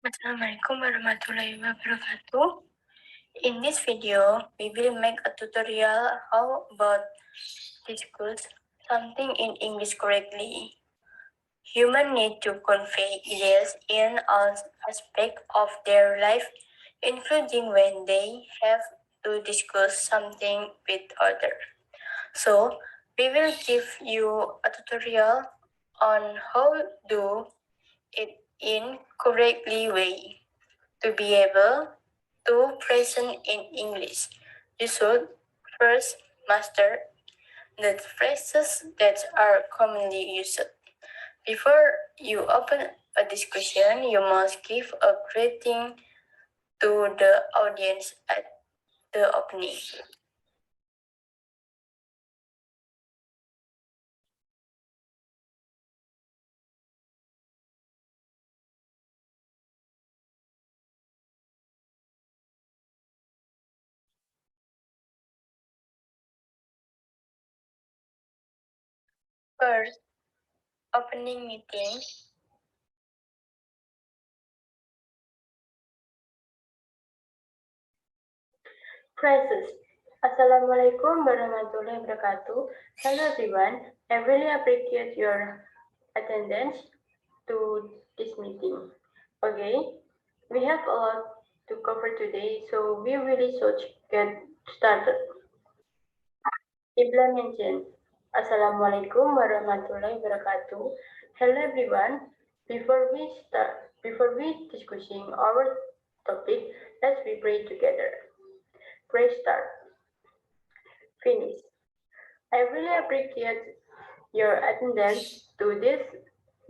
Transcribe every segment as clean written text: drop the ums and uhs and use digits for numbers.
Assalamualaikum warahmatullahi wabarakatuh. In this video, we will make a tutorial how about discuss something in English correctly. Humans need to convey ideas in all aspects of their life, including when they have to discuss something with others. So, we will give you a tutorial on how to do it in correctly way. To be able to present in English, you should first master the phrases that are commonly used. Before you open a discussion, you must give a greeting to the audience at the opening. First, opening meeting. Phrases. Assalamualaikum warahmatullahi wabarakatuh. Hello everyone. I really appreciate your attendance to this meeting. Okay, we have a lot to cover today, so we really should get started. Implementation. Assalamualaikum warahmatullahi wabarakatuh. Hello everyone. Before we discussing our topic, let's be pray together. Pray start. Finish. I really appreciate your attendance to this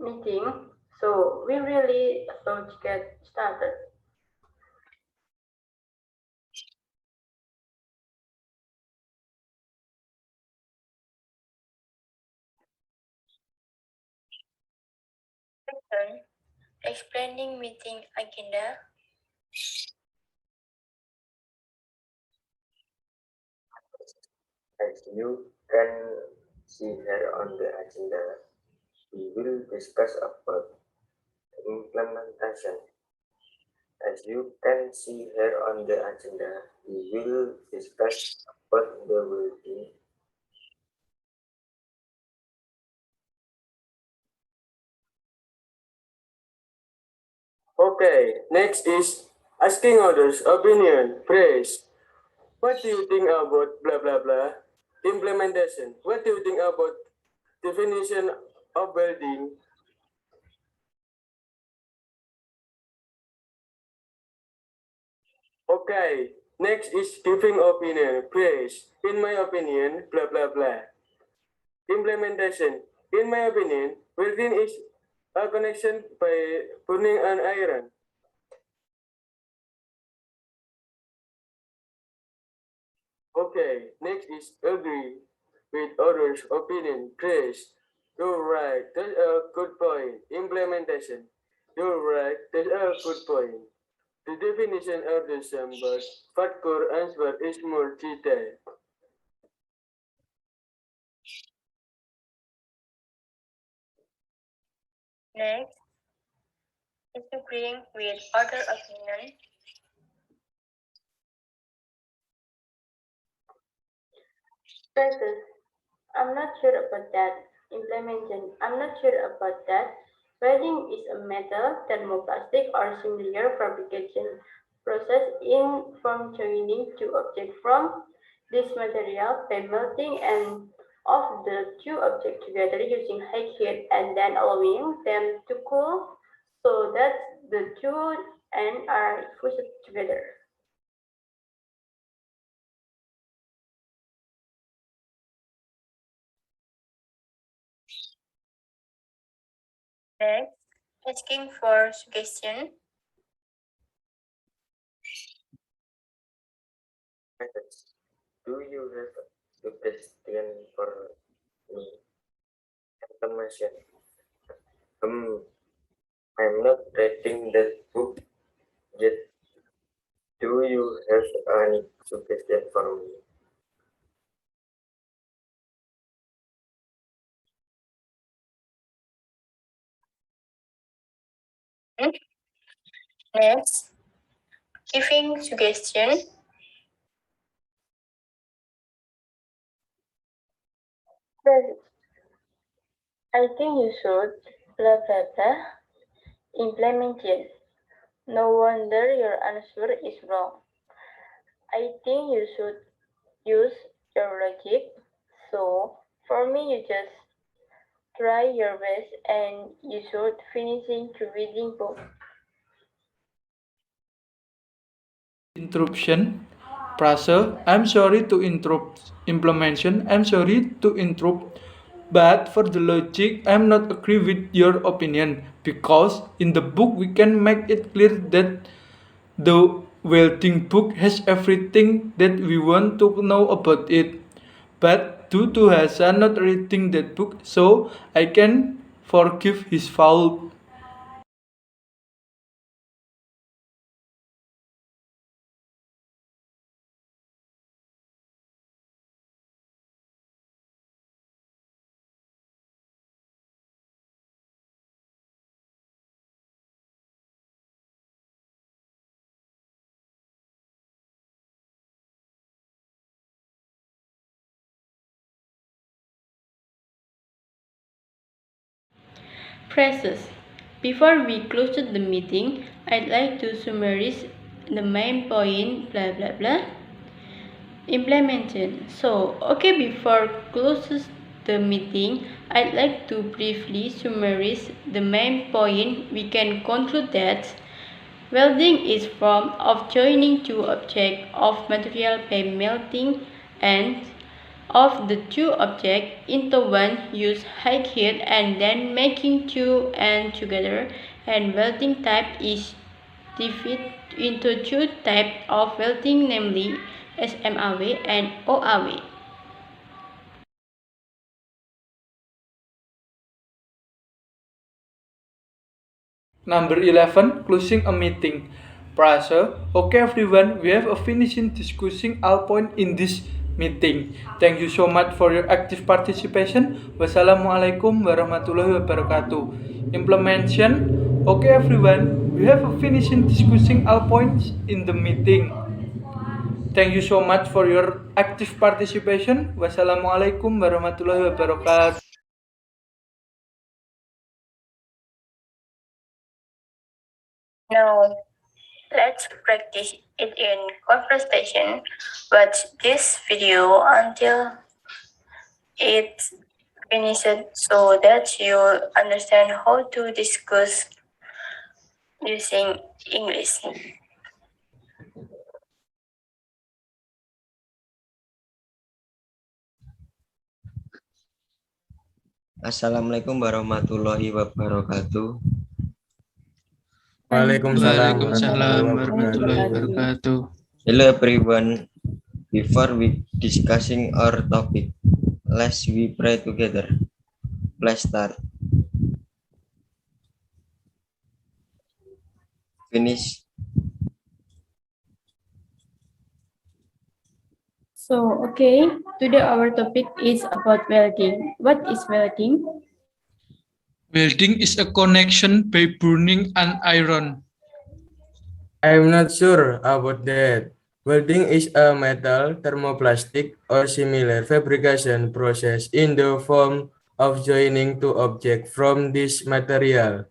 meeting, so we really should get started. Second, explaining meeting agenda. As you can see here on the agenda, we will discuss about implementation. As you can see here on the agenda, we will discuss about the wording. Okay, next is asking others' opinion, praise. What do you think about blah blah blah? Implementation. What do you think about definition of building? Okay, next is giving opinion, praise. In my opinion, blah blah blah. Implementation. In my opinion, welding is a connection by burning an iron. Okay, next is agree with others' opinion, praise. You're right, that's a good point. Implementation. You're right, that's a good point. The definition of the same, but Fatkhur answer is more detailed. Next, disagreeing with other opinion. Phrases. I'm not sure about that. Implementation. I'm not sure about that. Welding is a metal, thermoplastic, or similar fabrication process in from joining two objects from this material by melting and of the two objects together using high heat and then allowing them to cool so that the two ends are fused together. Next, asking for suggestion. Do you have a suggestion for me? Information. I'm not reading that book yet. Do you have any suggestion for me? Next, giving suggestion. I think you should blah blah blah implement it. No wonder your answer is wrong. I think you should use your logic. So for me, you just try your best and you should finishing to reading book. Interruption. Pressure. I'm sorry to interrupt. Implementation. I'm sorry to interrupt. But for the logic, I'm not agree with your opinion because in the book we can make it clear that the welding book has everything that we want to know about it. But due to Hasan not reading that book, so I can forgive his fault. Phrases. Before we close the meeting, I'd like to summarize the main point, blah blah blah. Implementation. So, okay, before closes the meeting, I'd like to briefly summarize the main point. We can conclude that welding is form of joining two objects of material by melting and of the two objects into one, use high heat and then making two ends together, and welding type is divided into two types of welding, namely SMAW and OAW. Number 11, closing a meeting. Pressure. Okay everyone, we have finishing discussing all points in this meeting. Thank you so much for your active participation. Wassalamualaikum warahmatullahi wabarakatuh. Implementation. Okay everyone, we have finishing discussing all points in the meeting. Thank you so much for your active participation. Wassalamualaikum warahmatullahi wabarakatuh. Now, let's practice it in conversation. Watch this video until it's finished so that you understand how to discuss using English. Assalamualaikum warahmatullahi wabarakatuh. Waalaikumsalam Warahmatullahi wabarakatuh. Hello everyone. Before we discussing our topic, let's we pray together. Let's start. Finish. So, okay, today our topic is about welding. What is welding? Welding is a connection by burning an iron. I'm not sure about that. Welding is a metal, thermoplastic, or similar fabrication process in the form of joining two objects from this material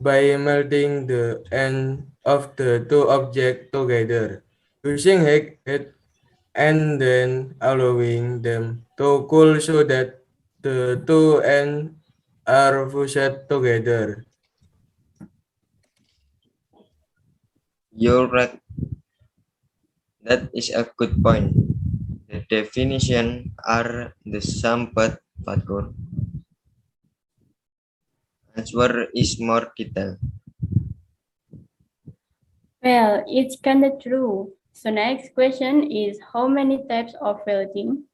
by melting the end of the two objects together using heat and then allowing them to cool so that the two ends are fused together. You're right. That is a good point. The definition are the same but Fatkhur. Answer is more detailed. Well, it's kind of true. So next question is how many types of welding?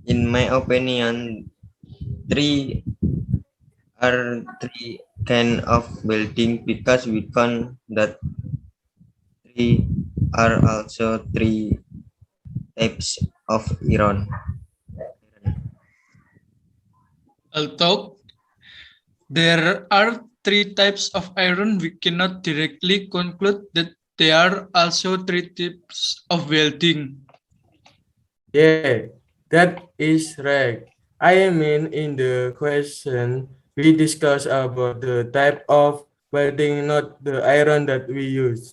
In my opinion, three three kind of welding because we count that three are also three types of iron. Although there are three types of iron, we cannot directly conclude that there are also three types of welding. Yeah, that is right. I mean, in the question, we discussed about the type of welding, not the iron that we use.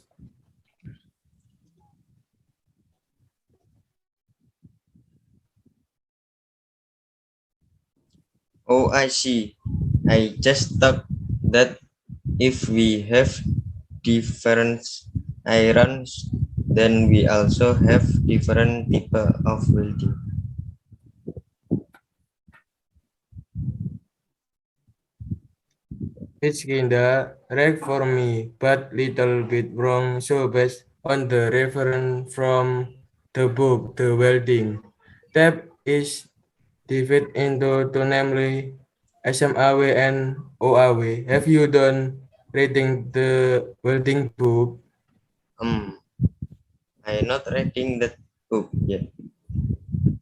Oh, I see. I just thought that if we have different irons, then we also have different type of welding. It's kinda right for me, but little bit wrong. So based on the reference from the book, the welding tab is divided into two, namely SMAW and OAW. Have you done reading the welding book? I'm not reading that book yet.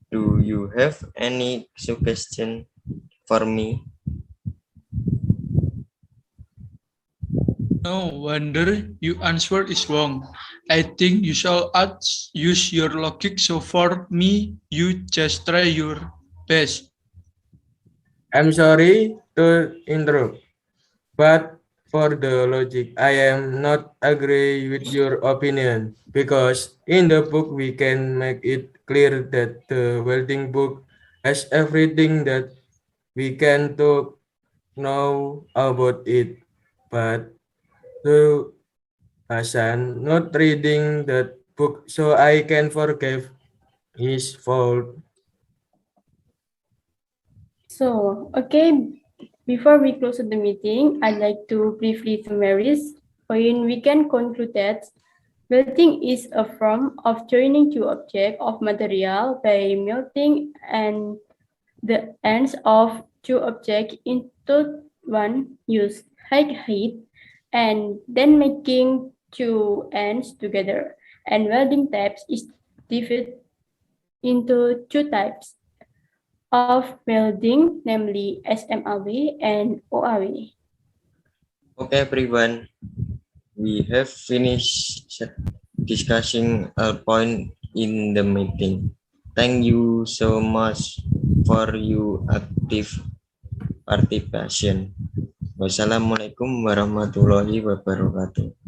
Do you have any suggestion for me? No wonder your answer is wrong. I think you shall use your logic. So for me, you just try your best. I'm sorry to interrupt, but for the logic, I am not agree with your opinion because in the book we can make it clear that the welding book has everything that we can to know about it. But to Hasan not reading that book, so I can forgive his fault. So, okay, before we close the meeting, I'd like to briefly summarize. We can conclude that melting is a form of joining two objects of material by melting and the ends of two objects into one use high heat and then making two ends together. And welding types is divided into two types of welding, namely SMAW and OAW. Okay, everyone. We have finished discussing a point in the meeting. Thank you so much for your active participation. Wassalamualaikum warahmatullahi wabarakatuh.